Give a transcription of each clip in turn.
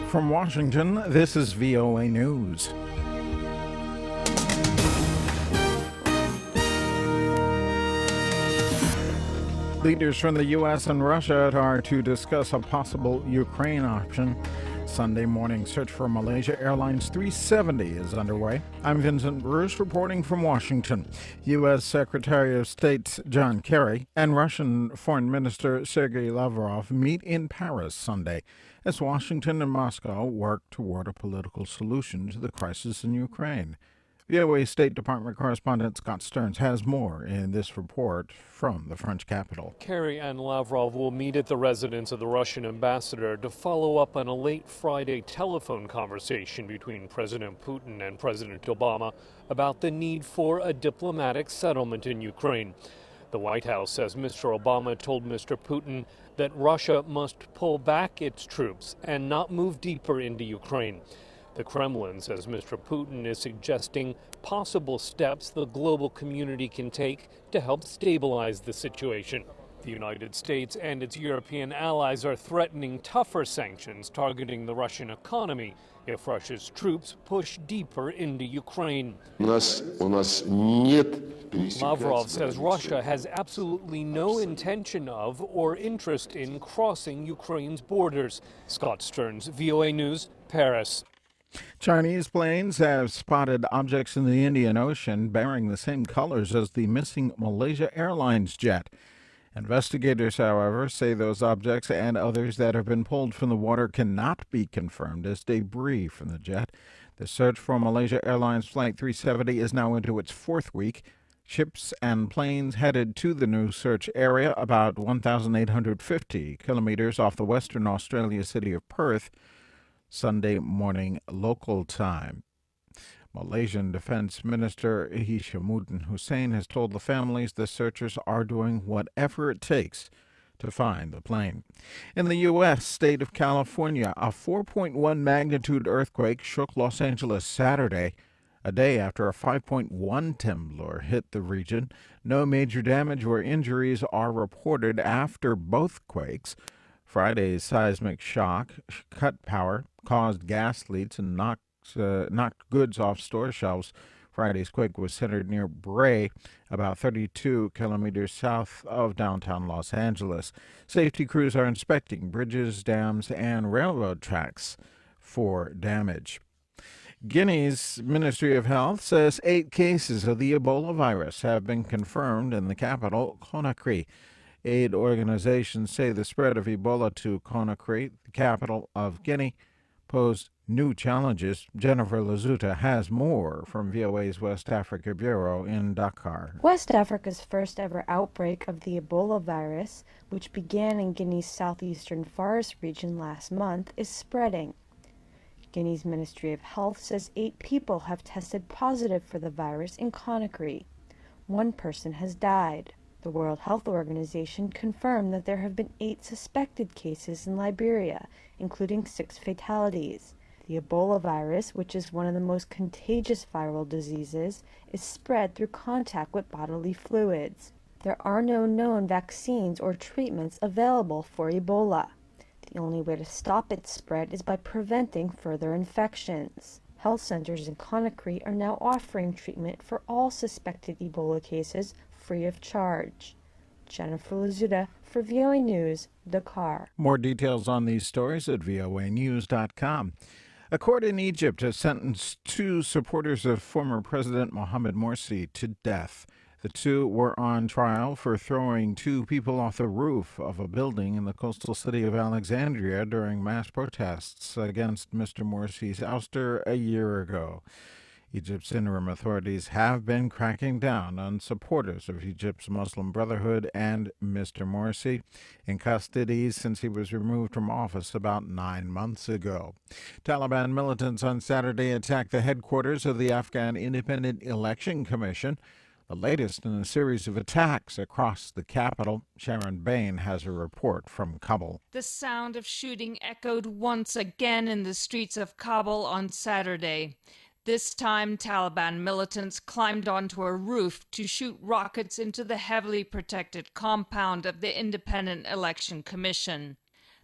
From Washington, this is VOA News. Leaders from the U.S. and Russia are to discuss a possible Ukraine option. Sunday morning search for Malaysia Airlines 370 is underway. I'm Vincent Bruce reporting from Washington. U.S. Secretary of State John Kerry and Russian Foreign Minister Sergei Lavrov meet in Paris Sunday as Washington and Moscow work toward a political solution to the crisis in Ukraine. VOA State Department correspondent Scott Stearns has more in this report from the French capital. Kerry and Lavrov will meet at the residence of the Russian ambassador to follow up on a late Friday telephone conversation between President Putin and President Obama about the need for a diplomatic settlement in Ukraine. The White House says Mr. Obama told Mr. Putin that Russia must pull back its troops and not move deeper into Ukraine. The Kremlin says Mr. Putin is suggesting possible steps the global community can take to help stabilize the situation. The United States and its European allies are threatening tougher sanctions targeting the Russian economy if Russia's troops push deeper into Ukraine. Lavrov says Russia has absolutely no intention of or interest in crossing Ukraine's borders. Scott Stearns, VOA News, Paris. Chinese planes have spotted objects in the Indian Ocean bearing the same colors as the missing Malaysia Airlines jet. Investigators, however, say those objects and others that have been pulled from the water cannot be confirmed as debris from the jet. The search for Malaysia Airlines Flight 370 is now into its fourth week. Ships and planes headed to the new search area about 1,850 kilometers off the western Australia city of Perth Sunday morning local time. Malaysian Defense Minister Hishamuddin Hussein has told the families the searchers are doing whatever it takes to find the plane. In the U.S. state of California, a 4.1 magnitude earthquake shook Los Angeles Saturday, a day after a 5.1 temblor hit the region. No major damage or injuries are reported after both quakes. Friday's seismic shock cut power, caused gas leaks, and knocked goods off store shelves. Friday's quake was centered near Bray, about 32 kilometers south of downtown Los Angeles. Safety crews are inspecting bridges, dams, and railroad tracks for damage. Guinea's Ministry of Health says 8 cases of the Ebola virus have been confirmed in the capital, Conakry. Aid organizations say the spread of Ebola to Conakry, the capital of Guinea, posed new challenges. Jennifer Lazuta has more from VOA's West Africa Bureau in Dakar. West Africa's first ever outbreak of the Ebola virus, which began in Guinea's southeastern forest region last month, is spreading. Guinea's Ministry of Health says 8 people have tested positive for the virus in Conakry. 1 person has died. The World Health Organization confirmed that there have been 8 suspected cases in Liberia, including 6 fatalities. The Ebola virus, which is one of the most contagious viral diseases, is spread through contact with bodily fluids. There are no known vaccines or treatments available for Ebola. The only way to stop its spread is by preventing further infections. Health centers in Conakry are now offering treatment for all suspected Ebola cases free of charge. Jennifer Lazuta for VOA News, Dakar. More details on these stories at voanews.com. A court in Egypt has sentenced 2 supporters of former President Mohamed Morsi to death. The 2 were on trial for throwing 2 people off the roof of a building in the coastal city of Alexandria during mass protests against Mr. Morsi's ouster a year ago. Egypt's interim authorities have been cracking down on supporters of Egypt's Muslim Brotherhood and Mr. Morsi, in custody since he was removed from office about 9 months ago. Taliban militants on Saturday attacked the headquarters of the Afghan Independent Election Commission, the latest in a series of attacks across the capital. Sharon Behn has a report from Kabul. The sound of shooting echoed once again in the streets of Kabul on Saturday. This time, Taliban militants climbed onto a roof to shoot rockets into the heavily protected compound of the Independent Election Commission.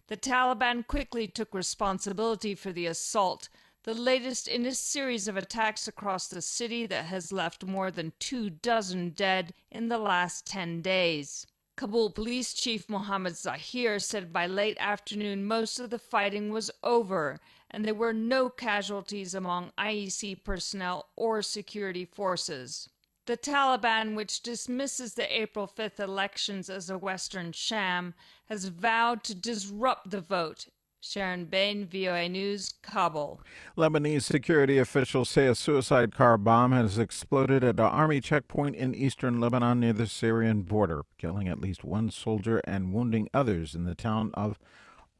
The Taliban quickly took responsibility for the assault, the latest in a series of attacks across the city that has left more than 24 dead in the last 10 days. Kabul Police Chief Mohammed Zahir said by late afternoon most of the fighting was over and there were no casualties among IEC personnel or security forces. The Taliban, which dismisses the April 5th elections as a Western sham, has vowed to disrupt the vote. Sharon Behn, VOA News, Kabul. Lebanese security officials say a suicide car bomb has exploded at an army checkpoint in eastern Lebanon near the Syrian border, killing at least one soldier and wounding others in the town of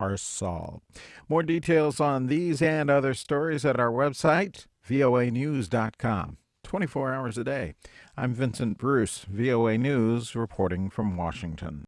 Arsal. More details on these and other stories at our website, voanews.com. 24 hours a day. I'm Vincent Bruce, VOA News, reporting from Washington.